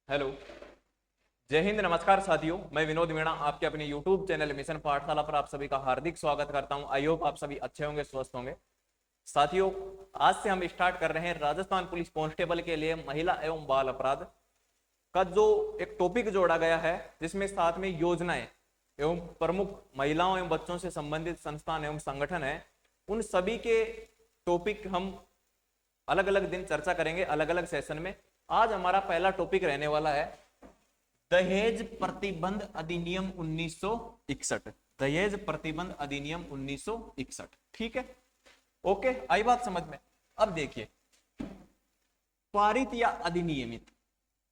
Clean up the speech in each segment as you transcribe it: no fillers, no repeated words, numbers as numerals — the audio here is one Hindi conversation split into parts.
हेलो। जय हिंद, नमस्कार साथियों। मैं विनोद मीणा आपके अपने यूट्यूब चैनल मिशन पाठशाला पर आप सभी का हार्दिक स्वागत करता हूं। आई होप आप सभी अच्छे होंगे, स्वस्थ होंगे। साथियों, आज से हम स्टार्ट कर रहे हैं राजस्थान पुलिस कांस्टेबल के लिए महिला एवं बाल अपराध का जो एक टॉपिक जोड़ा गया है, जिसमें साथ में योजनाएं एवं प्रमुख महिलाओं एवं बच्चों से संबंधित संस्थान एवं संगठन है, उन सभी के टॉपिक हम अलग अलग दिन चर्चा करेंगे, अलग अलग सेशन में। आज हमारा पहला टॉपिक रहने वाला है दहेज प्रतिबंध अधिनियम 1961। दहेज प्रतिबंध अधिनियम 1961। ठीक है, ओके, आई बात समझ में। अब देखिए, पारित या अधिनियमित,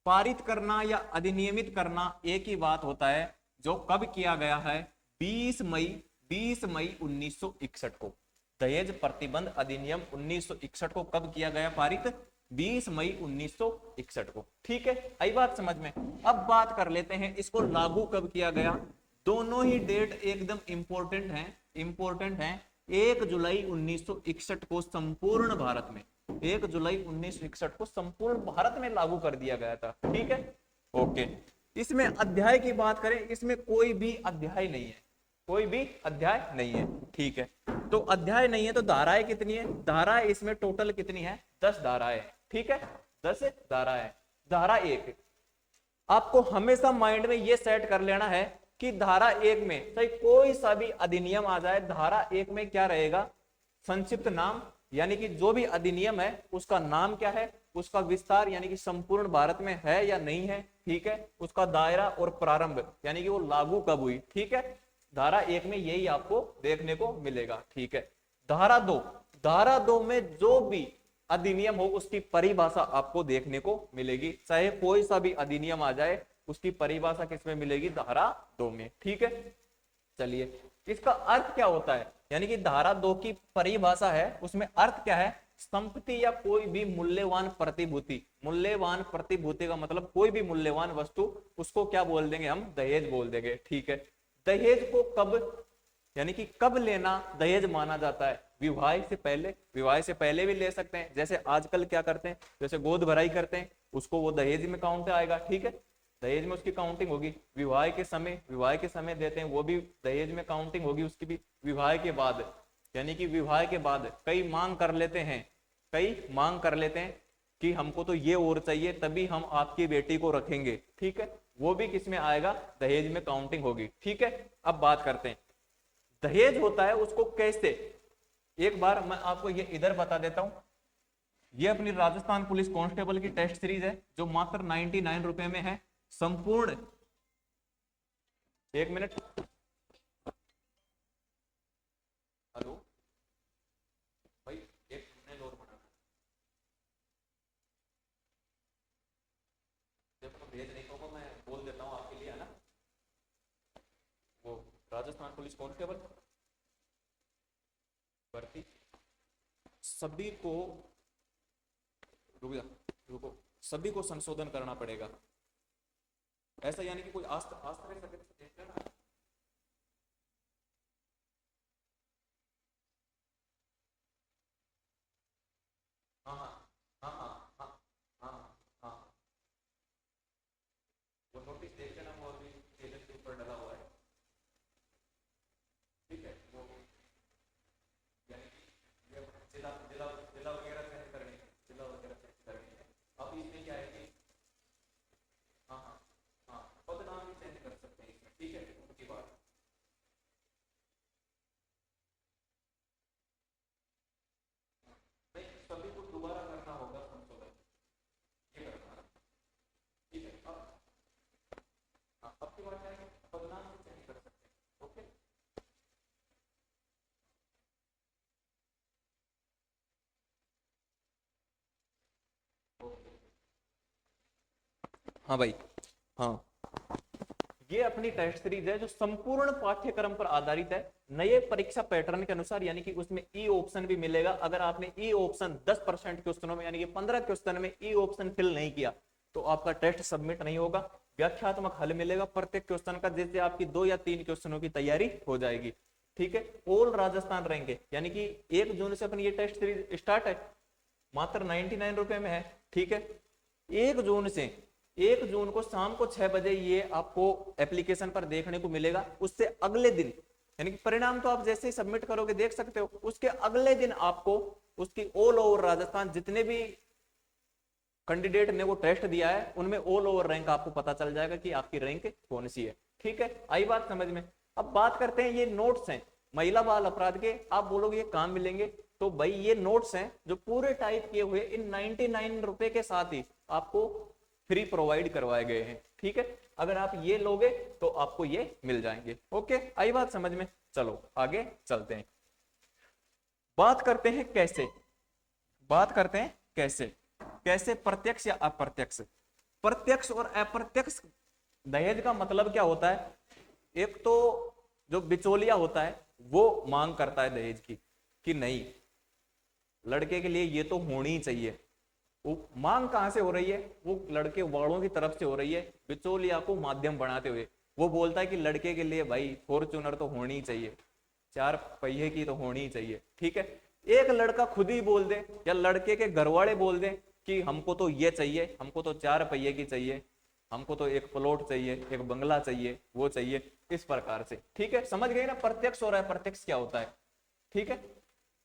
पारित करना या अधिनियमित करना एक ही बात होता है। जो कब किया गया है? 20 मई 1961 को। दहेज प्रतिबंध अधिनियम 1961 को कब किया गया पारित? 20 मई 1961 को। ठीक है, आई बात समझ में। अब बात कर लेते हैं इसको लागू कब किया गया। दोनों ही डेट एकदम इंपॉर्टेंट हैं, इंपॉर्टेंट हैं। 1 जुलाई 1961 को संपूर्ण भारत में, 1 जुलाई 1961 को संपूर्ण भारत में लागू कर दिया गया था। ठीक है, ओके। इसमें अध्याय की बात करें, इसमें कोई भी अध्याय नहीं है, कोई भी अध्याय नहीं है। ठीक है, तो अध्याय नहीं है तो धाराएं कितनी है? धाराएं इसमें टोटल कितनी है? 10 धाराएं। ठीक है, 10 धाराएं। धारा 1 आपको हमेशा माइंड में ये सेट कर लेना है कि धारा 1 में चाहे कोई सा भी अधिनियम आ जाए, धारा 1 में क्या रहेगा? संक्षिप्त नाम, यानी कि जो भी अधिनियम है उसका नाम क्या है, उसका विस्तार यानी कि संपूर्ण भारत में है या नहीं है। ठीक है, उसका दायरा और प्रारंभ यानी कि वो लागू कब हुई। ठीक है, धारा 1 में यही आपको देखने को मिलेगा। ठीक है, धारा 2, धारा 2 में जो भी अधिनियम हो उसकी परिभाषा आपको देखने को मिलेगी। चाहे कोई सा भी अधिनियम आ जाए, उसकी परिभाषा किसमें मिलेगी? धारा 2 में। ठीक है, चलिए, इसका अर्थ क्या होता है? यानी कि धारा 2 की परिभाषा है, उसमें अर्थ क्या है? संपत्ति या कोई भी मूल्यवान प्रतिभूति। मूल्यवान प्रतिभूति का मतलब कोई भी मूल्यवान वस्तु, उसको क्या बोल देंगे हम? दहेज बोल देंगे। ठीक है, दहेज को कब यानी कि कब लेना दहेज माना जाता है? विवाह से पहले। विवाह से पहले भी ले सकते हैं, जैसे आजकल क्या करते हैं, जैसे गोद भराई करते हैं, उसको वो दहेज में काउंट आएगा। ठीक है, दहेज में उसकी काउंटिंग होगी। विवाह के समय, विवाह के समय देते हैं, वो भी दहेज में काउंटिंग होगी उसकी भी। विवाह के बाद यानी कि विवाह के बाद कई मांग कर लेते हैं, कई मांग कर लेते हैं कि हमको तो ये और चाहिए, तभी हम आपकी बेटी को रखेंगे। ठीक है, वो भी किस में आएगा? दहेज में काउंटिंग होगी। ठीक है, अब बात करते हैं दहेज होता है उसको कैसे। एक बार मैं आपको ये इधर बता देता हूं। ये अपनी राजस्थान पुलिस कांस्टेबल की टेस्ट सीरीज है, जो मात्र 99 रुपए में है संपूर्ण। एक मिनट, हेलो भाई, एक thumbnail और बनाना है। जब तो भेज नहीं पाऊंगा, मैं बोल देता हूँ आपके लिए, है ना। वो राजस्थान पुलिस कांस्टेबल भर्ती सभी को, रुक जा, रुको, सभी को संशोधन करना पड़ेगा। ऐसा यानी कि कोई आस्था देख लेना। हाँ हाँ हाँ हाँ हाँ हाँ हाँ हाँ, वो नोटिस देख लेना, वो अभी पेजेस के ऊपर डला हुआ है। ठीक है, वो यानी कि ये जिला जिला जिला वगैरह चेंज करनी है, जिला वगैरह चेंज करनी है। अब इसमें क्या है कि हाँ हाँ हाँ, पद नाम भी चेंज कर सकते हैं इसमें। ठीक है, उनकी बात। नहीं, सभी को दोबारा करना होगा संशोधन, ये करना है। ठीक है, अब हाँ, अब की बात क्या है कि पद नाम भी चेंज कर सकते हैं। ओके, हाँ भाई, हाँ, ये अपनी टेस्ट सीरीज है जो संपूर्ण पाठ्यक्रम पर आधारित है, नए परीक्षा पैटर्न के अनुसार। यानी कि उसमें ई ऑप्शन भी मिलेगा। अगर आपने ई ऑप्शन 10% क्वेश्चनों में यानी कि 15 क्वेश्चन में ई ऑप्शन फिल नहीं किया तो आपका टेस्ट सबमिट नहीं होगा। व्याख्यात्मक हल मिलेगा प्रत्येक क्वेश्चन का, जिससे आपकी 2 या 3 क्वेश्चनों की तैयारी हो जाएगी। ठीक है, ऑल राजस्थान रहेंगे, यानी कि 1 जून से अपनी ये टेस्ट सीरीज स्टार्ट है, मात्र 99 रुपए में है। ठीक है, 1 जून से 1 जून को शाम को 6 बजे ये आपको एप्लीकेशन पर देखने को मिलेगा। उससे अगले दिन, यानी कि परिणाम तो आप जैसे ही सबमिट करोगे देख सकते हो, उसके अगले दिन आपको उसकी ऑल ओवर राजस्थान जितने भी कैंडिडेट ने वो टेस्ट दिया है उनमें ऑल ओवर रैंक आपको पता चल जाएगा कि आपकी रैंक कौन सी है। ठीक है, आई बात समझ में। अब बात करते हैं, ये नोट्स हैं महिला बाल अपराध के। आप बोलोगे ये कहां मिलेंगे, तो भाई ये नोट्स हैं जो पूरे टाइप किए हुए इन 99 रुपए के साथ ही आपको फ्री प्रोवाइड करवाए गए हैं। ठीक है, अगर आप ये लोगे तो आपको ये मिल जाएंगे। ओके, आई बात समझ में। चलो आगे चलते हैं, बात करते हैं कैसे, बात करते हैं कैसे, कैसे प्रत्यक्ष या अप्रत्यक्ष। प्रत्यक्ष और अप्रत्यक्ष दहेज का मतलब क्या होता है, एक तो जो बिचौलिया होता है वो मांग करता है दहेज की कि नहीं लड़के के लिए ये तो होनी ही चाहिए। वो मांग कहां से हो रही है, वो लड़के वालों की तरफ से हो रही है, बिचौलिया को माध्यम बनाते हुए। वो बोलता है कि लड़के के लिए भाई फॉर्च्यूनर तो होनी ही चाहिए, 4 पहिए की तो होनी ही चाहिए। ठीक है, एक लड़का खुद ही बोल दे या लड़के के घर वाले बोल दे कि हमको तो ये चाहिए, हमको तो 4 पहिए की चाहिए, हमको तो एक प्लॉट चाहिए, एक बंगला चाहिए, वो चाहिए, इस प्रकार से। ठीक है, समझ गए ना प्रत्यक्ष और अप्रत्यक्ष क्या होता है। ठीक है,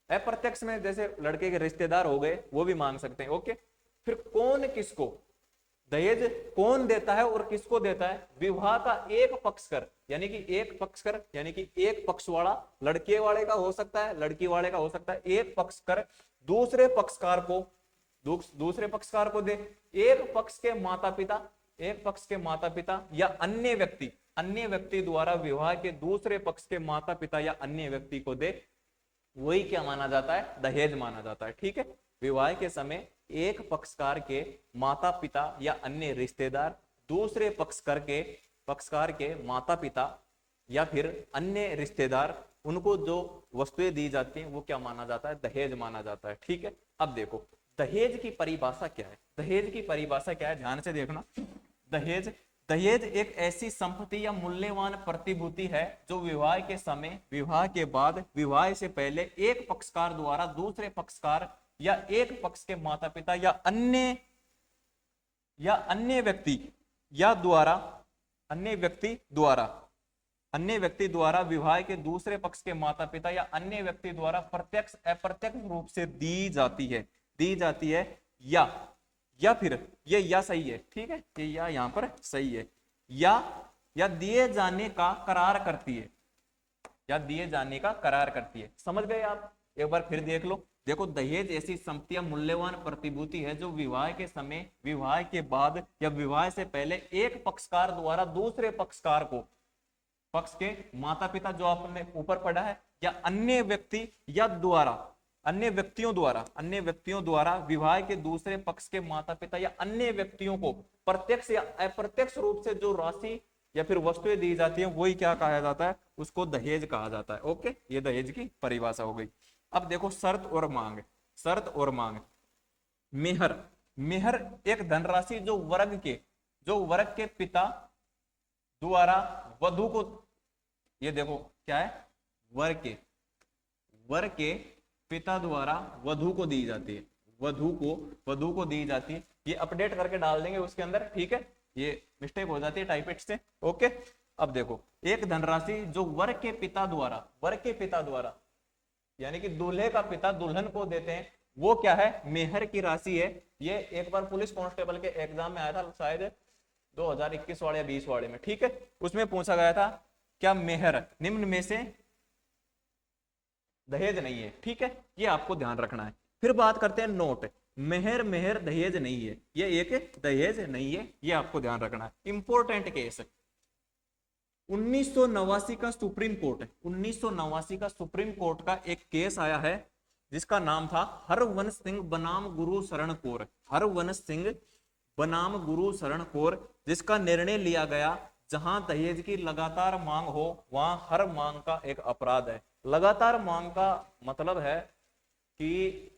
अप्रत्यक्ष में जैसे लड़के के रिश्तेदार हो गए वो भी मांग सकते हैं। ओके, फिर कौन किसको दहेज कौन देता है और किसको देता है, विवाह का एक पक्षकर, यानी कि एक पक्षकर यानी कि एक पक्ष वाला लड़के वाले का हो सकता है, लड़की वाले का हो सकता है, एक पक्षकर दूसरे पक्षकार को दूसरे पक्षकार को दे, एक पक्ष के माता पिता, एक पक्ष के माता पिता या अन्य व्यक्ति द्वारा विवाह के दूसरे पक्ष के माता पिता या अन्य व्यक्ति को दे, वही क्या माना जाता है, दहेज माना जाता है। ठीक है, विवाह के समय एक पक्षकार के माता पिता या अन्य रिश्तेदार दूसरे पक्षकार के माता पिता या फिर अन्य रिश्तेदार, उनको जो वस्तुएं दी जाती हैं वो क्या माना जाता है, दहेज माना जाता है। ठीक है, अब देखो दहेज की परिभाषा क्या है, दहेज की परिभाषा क्या है, ध्यान से देखना। दहेज एक ऐसी संपत्ति या मूल्यवान प्रतिभूति है जो विवाह के समय, विवाह के बाद, विवाह से पहले एक पक्षकार द्वारा दूसरे पक्षकार या एक पक्ष के माता पिता या अन्य व्यक्ति द्वारा विवाह के दूसरे पक्ष के माता पिता या अन्य व्यक्ति द्वारा प्रत्यक्ष अप्रत्यक्ष रूप से दी जाती है या फिर ये या सही है। ठीक है, ये या यहां पर सही है, या दिए जाने का करार करती है, या दिए जाने का करार करती है। समझ गए आप, एक बार फिर देख लो। देखो दहेज ऐसी संपत्ति या मूल्यवान प्रतिभूति है जो विवाह के समय, विवाह के बाद या विवाह से पहले एक पक्षकार द्वारा दूसरे पक्षकार को, पक्ष के माता पिता जो आपने ऊपर पढ़ा है, या अन्य व्यक्ति या अन्य व्यक्तियों द्वारा विवाह के दूसरे पक्ष के माता पिता या अन्य व्यक्तियों को प्रत्यक्ष या अप्रत्यक्ष रूप से जो राशि या फिर वस्तुएं दी जाती हैं वही क्या कहा जाता है, उसको दहेज कहा जाता है। ओके, ये दहेज की परिभाषा हो गई। अब देखो शर्त और मांग। मेहर एक धनराशि जो वर्ग के पिता द्वारा वधु को, ये देखो क्या है, वर्ग के पिता द्वारा वधु को दी जाती है, वधु को दी जाती है। ये अपडेट करके डाल देंगे उसके अंदर। ठीक है, ये मिस्टेक हो जाती है टाइपिस्ट से। ओके, अब देखो एक धनराशि जो वर्ग के पिता द्वारा यानी कि दूल्हे का पिता दुल्हन को देते हैं, वो क्या है, मेहर की राशि है। ये एक बार पुलिस कांस्टेबल के एग्जाम में आया था, शायद 2021 वाले या 20 वाले में। ठीक है, उसमें पूछा गया था क्या मेहर निम्न में से दहेज नहीं है। ठीक है, ये आपको ध्यान रखना है। फिर बात करते हैं नोट। मेहर दहेज नहीं है, ये एक दहेज नहीं है, ये आपको ध्यान रखना है। इंपॉर्टेंट केस 1989 का सुप्रीम कोर्ट, 1989 का सुप्रीम कोर्ट का एक केस आया है जिसका नाम था हरवंश सिंह बनाम गुरु शरण कौर, हरवंश सिंह बनाम गुरु शरण कौर, जिसका निर्णय लिया गया जहां दहेज की लगातार मांग हो वहां हर मांग का एक अपराध है। लगातार मांग का मतलब है कि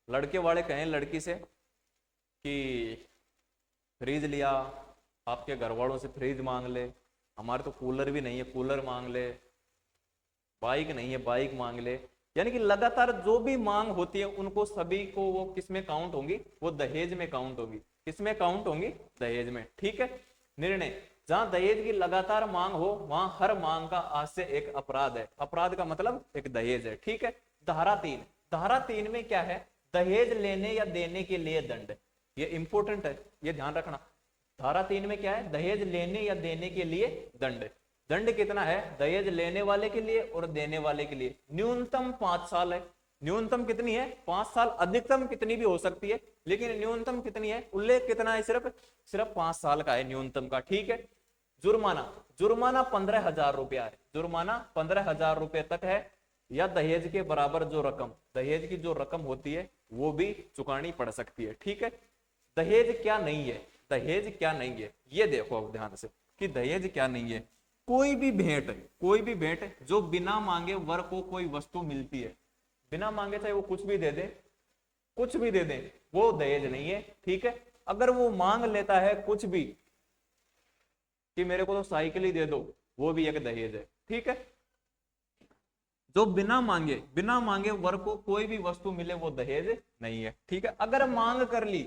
लड़के वाले कहें लड़की से कि फ्रिज लिया, आपके घर वालों से फ्रिज मांग ले, हमारे तो कूलर भी नहीं है कूलर मांग ले, बाइक नहीं है बाइक मांग ले। यानी कि लगातार जो भी मांग होती है उनको सभी को वो किस में काउंट होंगी, वो दहेज में काउंट होगी। किसमें काउंट होंगी? दहेज में। ठीक है। निर्णय, जहां दहेज की लगातार मांग हो वहां हर मांग का आज से एक अपराध है। अपराध का मतलब एक दहेज है। ठीक है। धारा 3, धारा 3 में क्या है? दहेज लेने या देने के लिए दंड। ये इंपॉर्टेंट है, ये ध्यान रखना। धारा 3 में क्या है? दहेज लेने या देने के लिए दंड। दंड कितना है? दहेज लेने वाले के लिए और देने वाले के लिए न्यूनतम 5 साल है। न्यूनतम कितनी है? 5 साल। अधिकतम कितनी भी हो सकती है, लेकिन न्यूनतम कितनी है? उल्लेख कितना है? सिर्फ 5 साल का है न्यूनतम का। ठीक है। जुर्माना, जुर्माना 15,000 रुपया है। जुर्माना 15,000 रुपए तक है, या दहेज के बराबर जो रकम, दहेज की जो रकम होती है वो भी चुकानी पड़ सकती है। ठीक है। दहेज क्या नहीं है? दहेज क्या नहीं है ये देखो अब ध्यान से कि दहेज क्या नहीं है। कोई भी भेंट, कोई भी भेंट जो बिना मांगे वर को कोई वस्तु मिलती है, बिना मांगे चाहे वो कुछ भी दे दे, कुछ भी दे दे, वो दहेज नहीं है। ठीक है। अगर वो मांग लेता है कुछ भी कि मेरे को तो साइकिल ही दे दो, वो भी एक दहेज है। ठीक है। जो बिना मांगे वर को कोई भी वस्तु मिले वो दहेज नहीं है। ठीक है। अगर मांग कर ली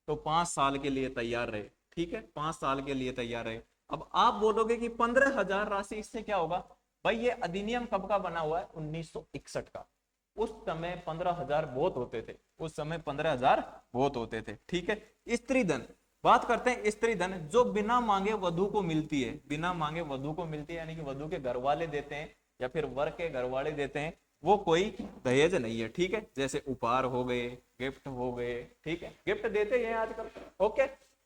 तो 5 साल के लिए तैयार रहे। ठीक है। 5 साल के लिए तैयार रहे। अब आप बोलोगे कि 15,000 राशि, इससे क्या होगा? भाई ये अधिनियम कब का बना हुआ है? 1961 का। उस समय 15,000 बहुत होते थे, उस समय 15,000 बहुत होते थे। ठीक है। स्त्री धन, बात करते हैं स्त्री धन, जो बिना मांगे वधु को मिलती है। बिना मांगे वधु को मिलती है यानी कि वधु के घर वाले देते हैं या फिर वर के घर वाले देते हैं, वो कोई दहेज नहीं है। ठीक है। जैसे उपहार हो गए, गिफ्ट हो गए। ठीक है। गिफ्ट देते हैं आजकल। ओके।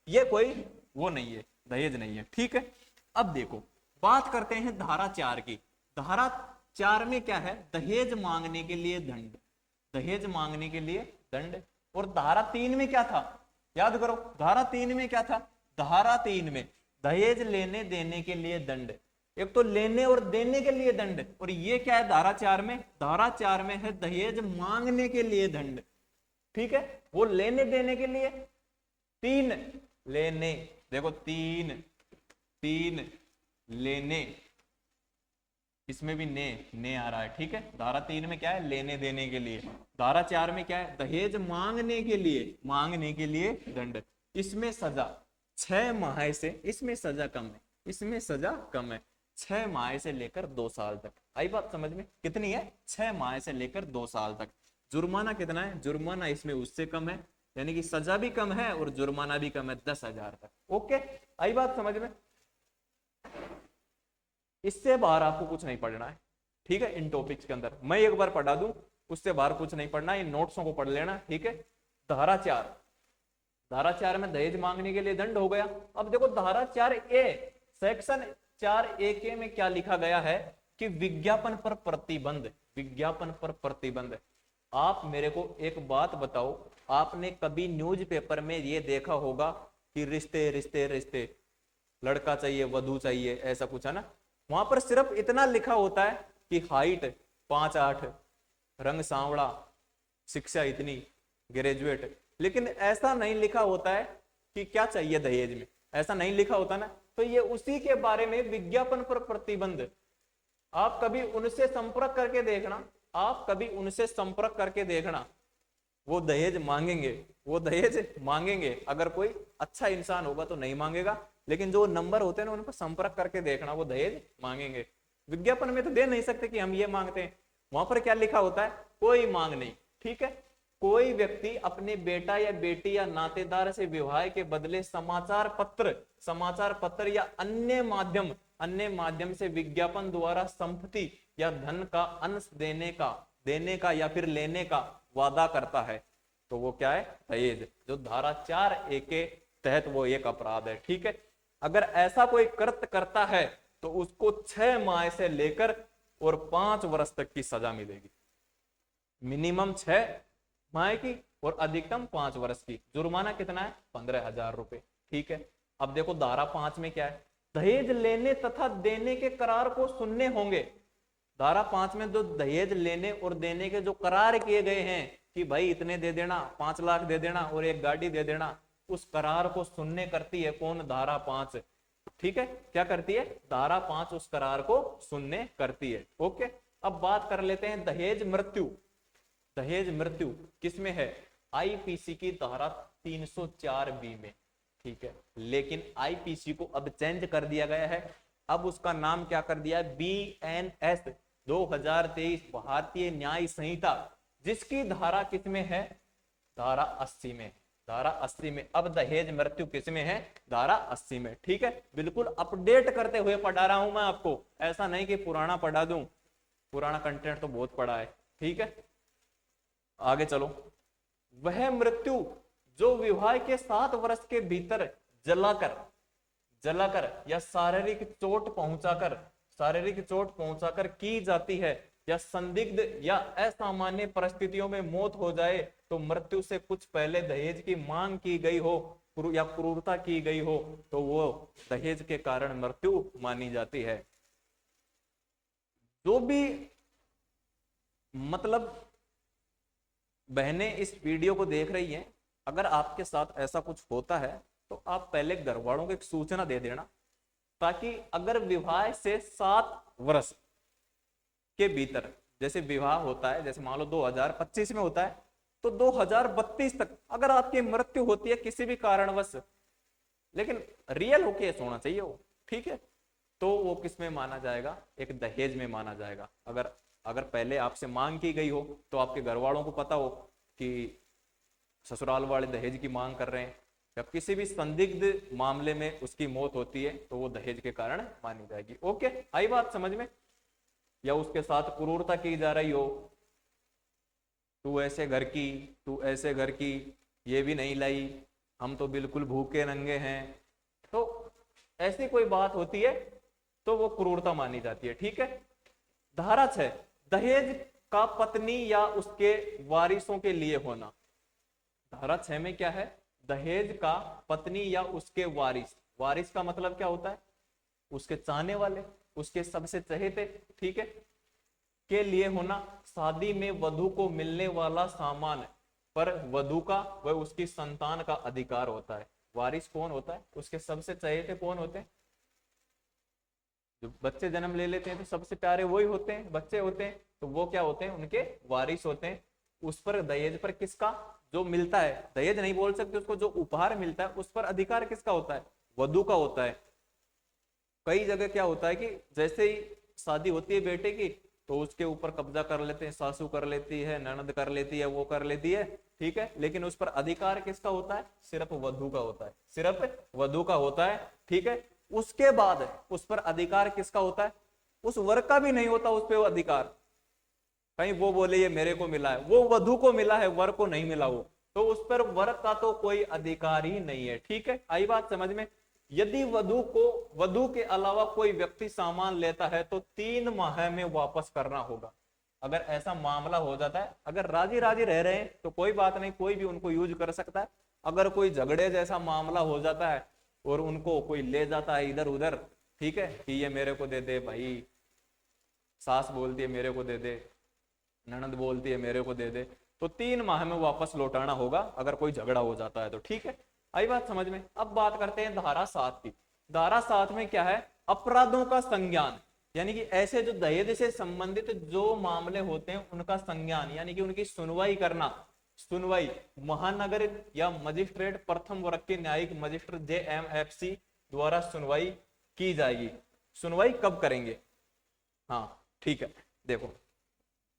ये कोई वो नहीं है, दहेज नहीं है। ठीक है। अब देखो बात करते हैं धारा 4 की। धारा 4 में क्या है? दहेज मांगने के लिए दंड। दहेज मांगने के लिए दंड। और धारा 3 में क्या था? याद करो, धारा 3 में क्या था? धारा 3 में दहेज लेने देने के लिए दंड। एक तो लेने और देने के लिए दंड, और ये क्या है धारा 4 में? धारा 4 में है दहेज मांगने के लिए दंड। ठीक है। वो लेने देने के लिए 3 लेने, देखो 3 लेने, इसमें भी ने आ रहा है। ठीक है। धारा 3 में क्या है? लेने देने के लिए। धारा 4 में क्या है? दहेज मांगने के लिए दंड। इसमें सजा 6 माह से, इसमें सजा कम है, इसमें सजा कम है, 6 माह से लेकर 2 साल तक। आई बात समझ में? कितनी है? 6 माह से लेकर 2 साल तक। जुर्माना कितना है? जुर्माना इसमें उससे कम है, यानी कि सजा भी कम है और जुर्माना भी कम है, 10,000 तक। ओके। आई बात समझ में? इससे बाहर आपको कुछ नहीं पढ़ना है। ठीक है। इन टॉपिक्स के अंदर मैं एक बार पढ़ा दूं, उससे बाहर कुछ नहीं पढ़ना, इन नोट्सों को पढ़ लेना। ठीक है। धारा 4, धारा 4 में दहेज मांगने के लिए दंड हो गया। अब देखो धारा 4A, सेक्शन 4A के में क्या लिखा गया है कि विज्ञापन पर प्रतिबंध। विज्ञापन पर प्रतिबंध। आप मेरे को एक बात बताओ, आपने कभी न्यूज़पेपर में ये देखा होगा कि रिश्ते रिश्ते रिश्ते, लड़का चाहिए वधू चाहिए, ऐसा कुछ है ना? वहां पर सिर्फ इतना लिखा होता है कि हाइट 5'8", रंग सांवला, शिक्षा इतनी, ग्रेजुएट। लेकिन ऐसा नहीं लिखा होता है कि क्या चाहिए दहेज में, ऐसा नहीं लिखा होता ना। तो ये उसी के बारे में विज्ञापन पर प्रतिबंध। आप कभी उनसे संपर्क करके देखना, आप कभी उनसे संपर्क करके देखना, वो दहेज मांगेंगे, वो दहेज मांगेंगे। अगर कोई अच्छा इंसान होगा तो नहीं मांगेगा, लेकिन जो नंबर होते हैं ना उन पर संपर्क करके देखना, वो दहेज मांगेंगे। विज्ञापन में तो दे नहीं सकते कि हम ये मांगते हैं। वहां पर क्या लिखा होता है? कोई मांग नहीं। ठीक है। कोई व्यक्ति अपने बेटा या बेटी या नातेदार से विवाह के बदले समाचार पत्र या अन्य माध्यम से विज्ञापन द्वारा संपत्ति या धन का अंश देने का या फिर लेने का वादा करता है, तो वो क्या है? दहेज। जो धारा 4A के तहत वो एक अपराध है। ठीक है। अगर ऐसा कोई कृत्य करता है तो उसको 6 माह से लेकर और 5 वर्ष तक की सजा मिलेगी। मिनिमम 6 माह की और अधिकतम 5 वर्ष की। जुर्माना कितना है? 15,000 रुपए। ठीक है। अब देखो धारा 5 में क्या है? दहेज लेने तथा देने के करार को सुनने होंगे। धारा 5 में जो दहेज लेने और देने के जो करार किए गए हैं कि भाई इतने दे देना, 5 लाख दे देना और एक गाड़ी दे देना, उस करार को सुनने करती है कौन? धारा 5। ठीक है। क्या करती है? धारा 5 उस करार को सुनने करती है। ओके। अब बात कर लेते हैं दहेज मृत्यु। दहेज मृत्यु किसमें है? आईपीसी की धारा 304 बी में, ठीक है। लेकिन आईपीसी को अब चेंज कर दिया गया है, अब उसका नाम क्या कर दिया है, बीएनएस 2023 भारतीय न्याय संहिता, जिसकी धारा किसमें है, धारा 80 में। धारा 80 में अब दहेज मृत्यु किसमें है, धारा 80 में, ठीक है। बिल्कुल अपडेट करते हुए पढ़ा रहा हूं मैं आपको, ऐसा नहीं कि पुराना पढ़ा दूं, पुराना कंटेंट तो बहुत पढ़ा है, ठीक है। आगे चलो। वह मृत्यु जो विवाह के 7 वर्ष के भीतर जलाकर या शारीरिक चोट पहुंचाकर की जाती है, या संदिग्ध या असामान्य परिस्थितियों में मौत हो जाए, तो मृत्यु से कुछ पहले दहेज की मांग की गई हो या क्रूरता की गई हो, तो वो दहेज के कारण मृत्यु मानी जाती है। जो भी मतलब बहनें इस वीडियो को देख रही हैं, अगर आपके साथ ऐसा कुछ होता है तो आप पहले घर वालों को एक सूचना दे देना, ताकि अगर विवाह से 7 वर्ष के भीतर, जैसे विवाह होता है, जैसे मान लो 2025 में होता है, तो 2032 तक अगर आपकी मृत्यु होती है किसी भी कारणवश, लेकिन रियल हो केस होना चाहिए वो, ठीक है, तो वो किस में माना जाएगा, एक दहेज में माना जाएगा। अगर पहले आपसे मांग की गई हो, तो आपके घर वालों को पता हो कि ससुराल वाले दहेज की मांग कर रहे हैं, या किसी भी संदिग्ध मामले में उसकी मौत होती है, तो वो दहेज के कारण मानी जाएगी। ओके, आई बात समझ में। या उसके साथ क्रूरता की जा रही हो, तू ऐसे घर की ये भी नहीं लाई, हम तो बिल्कुल भूखे नंगे हैं, तो ऐसी कोई बात होती है तो वो क्रूरता मानी जाती है, ठीक है। धारा 6, दहेज का पत्नी या उसके वारिसों के लिए होना। धारा 6 में क्या है, दहेज का पत्नी या उसके वारिस का मतलब क्या होता है, उसके चाहने वाले, उसके सबसे चहेते, ठीक है, के लिए होना। शादी में वधु को मिलने वाला सामान पर वधु का व उसकी संतान का अधिकार होता है। वारिस कौन होता है, उसके सबसे चहेते कौन होते हैं, जो बच्चे जन्म ले लेते हैं तो सबसे प्यारे वही होते हैं, बच्चे होते हैं, तो वो क्या होते हैं, उनके वारिस होते हैं। उस पर दहेज पर किसका जो मिलता है, दहेज नहीं बोल सकते उसको, जो उपहार मिलता है उस पर अधिकार किसका होता है, वधु का होता है। कई जगह क्या होता है कि जैसे ही शादी होती है बेटे की, तो उसके ऊपर कब्जा कर लेते हैं, सासू कर लेती है, ननद कर लेती है, वो कर लेती है, ठीक है, लेकिन उस पर अधिकार किसका होता है, सिर्फ वधु का होता है, सिर्फ वधु का होता है, ठीक है। उसके बाद उस पर अधिकार किसका होता है, उस वर का भी नहीं होता उस पर अधिकार, कहीं वो बोले ये मेरे को मिला है, वो वधु को मिला है, वर को नहीं मिला वो, तो उस पर वर का तो कोई अधिकार ही नहीं है, ठीक है। आई बात समझ में। यदि वधु के अलावा कोई व्यक्ति सामान लेता है तो 3 माह में वापस करना होगा। अगर ऐसा मामला हो जाता है, अगर राजी राजी रह रहे हैं तो कोई बात नहीं, कोई भी उनको यूज कर सकता है। अगर कोई झगड़े जैसा मामला हो जाता है और उनको कोई ले जाता है इधर उधर, ठीक है, कि ये मेरे को दे दे भाई, सास बोलती है मेरे को दे दे, ननद बोलती है मेरे को दे दे, तो 3 माह में वापस लौटाना होगा अगर कोई झगड़ा हो जाता है तो, ठीक है। आई बात समझ में। अब बात करते हैं धारा 7 की। धारा 7 में क्या है, अपराधों का संज्ञान, यानी कि ऐसे जो दहेज से संबंधित जो मामले होते हैं उनका संज्ञान, यानी कि उनकी सुनवाई करना। सुनवाई महानगर या मजिस्ट्रेट प्रथम वर्ग के न्यायिक मजिस्ट्रेट JMFC द्वारा सुनवाई की जाएगी। सुनवाई कब करेंगे, हाँ ठीक है। देखो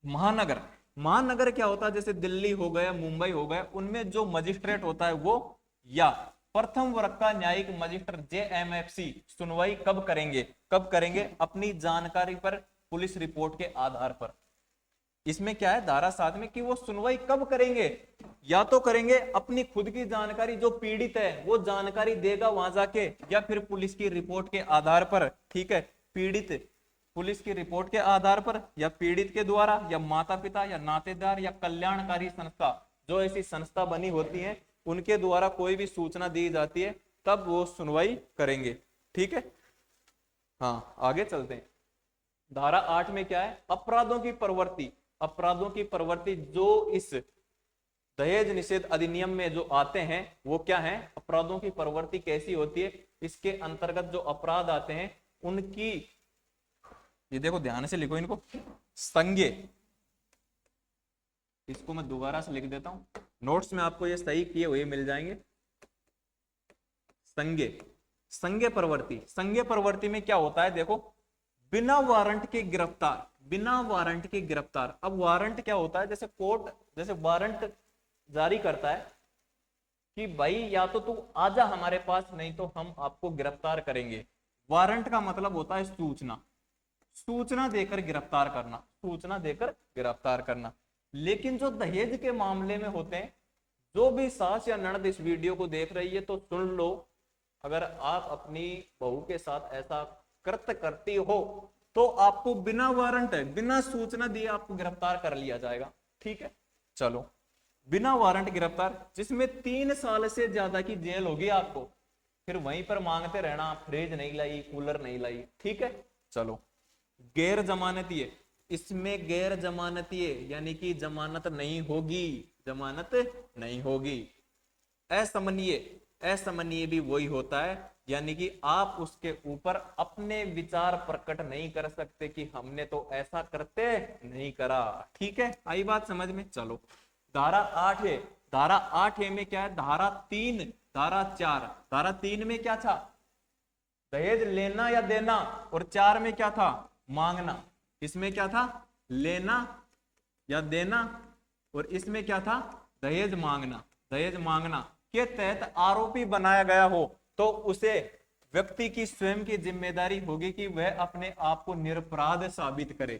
महानगर क्या होता है, जैसे दिल्ली हो गया, मुंबई हो गया, उनमें जो मजिस्ट्रेट होता है वो, या प्रथम वर्ग का न्यायिक मजिस्ट्रेट JMFC सुनवाई कब करेंगे, अपनी जानकारी पर, पुलिस रिपोर्ट के आधार पर। इसमें क्या है धारा 7 में कि वो सुनवाई कब करेंगे, या तो करेंगे अपनी खुद की जानकारी, जो पीड़ित है वो जानकारी देगा वहां जाके, या फिर पुलिस की रिपोर्ट के आधार पर, ठीक है, पीड़ित पुलिस की रिपोर्ट के आधार पर, या पीड़ित के द्वारा, या माता पिता या नातेदार या कल्याणकारी संस्था, जो ऐसी संस्था बनी होती है उनके द्वारा कोई भी सूचना दी जाती है, तब वो सुनवाई करेंगे, ठीक है। हाँ आगे चलते हैं। धारा 8 में क्या है, अपराधों की प्रवृत्ति जो इस दहेज निषेध अधिनियम में जो आते हैं वो क्या है, अपराधों की प्रवृत्ति कैसी होती है, इसके अंतर्गत जो अपराध आते हैं उनकी, ये देखो ध्यान से लिखो इनको, संज्ञेय, इसको मैं दोबारा से लिख देता हूं, नोट्स में आपको ये सही किए हुए मिल जाएंगे। संज्ञे, संज्ञे प्रवृत्ति, संज्ञे प्रवृत्ति में क्या होता है देखो, बिना वारंट के गिरफ्तार, बिना वारंट के गिरफ्तार। अब वारंट क्या होता है, जैसे कोर्ट जैसे वारंट जारी करता है कि भाई या तो तू आजा हमारे पास, नहीं तो हम आपको गिरफ्तार करेंगे। वारंट का मतलब होता है सूचना, सूचना देकर गिरफ्तार करना, सूचना देकर गिरफ्तार करना। लेकिन जो दहेज के मामले में होते हैं, जो भी सास या ननद इस वीडियो को देख रही है तो सुन लो, अगर आप अपनी बहू के साथ ऐसा कृत्य करती हो तो आपको बिना वारंट है, बिना सूचना दिए आपको गिरफ्तार कर लिया जाएगा। ठीक है, चलो, बिना वारंट गिरफ्तार, जिसमें 3 साल से ज्यादा की जेल होगी आपको, फिर वहीं पर मांगते रहना, फ्रिज नहीं लाई, कूलर नहीं लाई। ठीक है, चलो, गैर जमानती है, इसमें गैर जमानती है यानी कि जमानत नहीं होगी, जमानत नहीं होगी। असमनीय, असमनीय भी वही होता है, यानी कि आप उसके ऊपर अपने विचार प्रकट नहीं कर सकते कि हमने तो ऐसा करते नहीं करा। ठीक है, आई बात समझ में। चलो, धारा 8 है, धारा 8 में क्या है, धारा 3, धारा 4। धारा 3 में क्या था, दहेज लेना या देना, और 4 में क्या था, मांगना। इसमें क्या था, लेना या देना, और इसमें क्या था, दहेज मांगना। दहेज मांगना के तहत आरोपी बनाया गया हो तो उसे व्यक्ति की स्वयं की जिम्मेदारी होगी कि वह अपने आप को निरपराध साबित करे।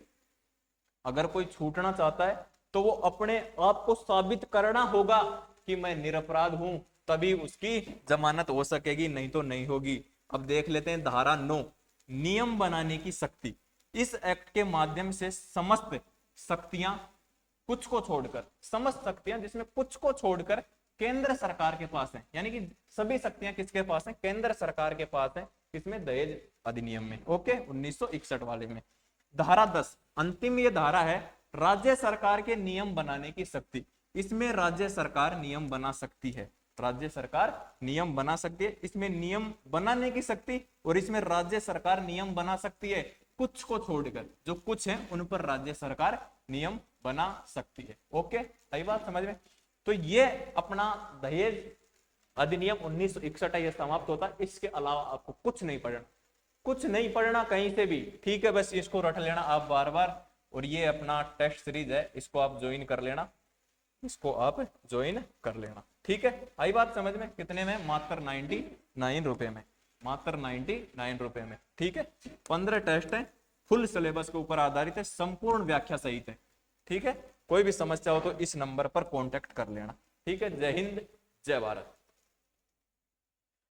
अगर कोई छूटना चाहता है तो वो अपने आप को साबित करना होगा कि मैं निरपराध हूं, तभी उसकी जमानत हो सकेगी, नहीं तो नहीं होगी। अब देख लेते हैं धारा 9, नियम बनाने की शक्ति। इस एक्ट के माध्यम से समस्त शक्तियां, कुछ को छोड़कर, समस्त शक्तियां जिसमें कुछ को छोड़कर केंद्र सरकार के पास है, यानी कि सभी शक्तियां किसके पास है, केंद्र सरकार के पास है। इसमें दहेज अधिनियम में, ओके, 1961 वाले में। धारा 10, अंतिम ये धारा है, राज्य सरकार के नियम बनाने की शक्ति। इसमें राज्य सरकार नियम बना सकती है, राज्य सरकार नियम बना सकती है। इसमें नियम बनाने की शक्ति और इसमें राज्य सरकार नियम बना सकती है, कुछ को छोड़कर, जो कुछ है उन पर राज्य सरकार नियम बना सकती है। ओके, सही बात समझ में। तो ये अपना दहेज अधिनियम 1961 ये समाप्त होता है। इसके अलावा आपको कुछ नहीं पढ़ना, कुछ नहीं पढ़ना कहीं से भी। ठीक है, बस इसको रट लेना आप बार बार, और ये अपना टेस्ट सीरीज है, इसको आप ज्वाइन कर लेना, इसको आप ज्वाइन कर लेना। ठीक है, आई बात समझ में। कितने में, मात्र 99 रुपए में, मात्र 99 रुपए में। ठीक है, 15 टेस्ट है, फुल सिलेबस के ऊपर आधारित है, संपूर्ण व्याख्या सहित है। ठीक है, कोई भी समस्या हो तो इस नंबर पर कांटेक्ट कर लेना। ठीक है, जय हिंद, जय भारत।